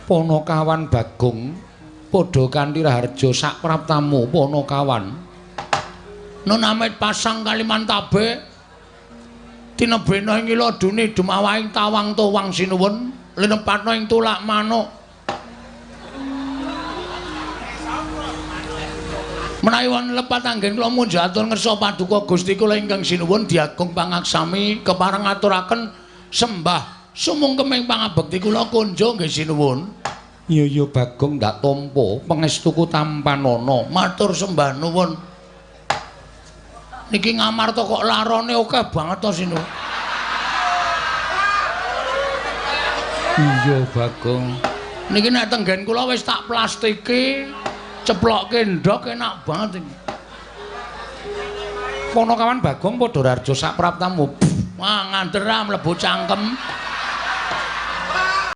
Ponokawan Bagong padha kanthi raharja sak praptamu Ponokawan. Nun amit pasang Kalimantabe tinebena ing iladune dumawahing tawang towang sinuwun linepatna ing tulak manuk. Menawi wonten lepat anggen kula munjatur ngersa paduka Gusti kula ingkang sinuwun diagung pangaksami kepareng ngaturaken sembah sumungkeming pangabekti kula kunjo nggih sinuwun. Iya Bagong ndak tampa pangestuku tampanana matur sembah nuwun. Niki ngamarta kok larone akeh banget to sinuwun. Iya Bagong. Niki nek tenggen kula wis tak plastike ceplokke ndok enak banget iki. Ponokawan Bagong padha raharja sak praptamu. Wah ngandera mlebu cangkem.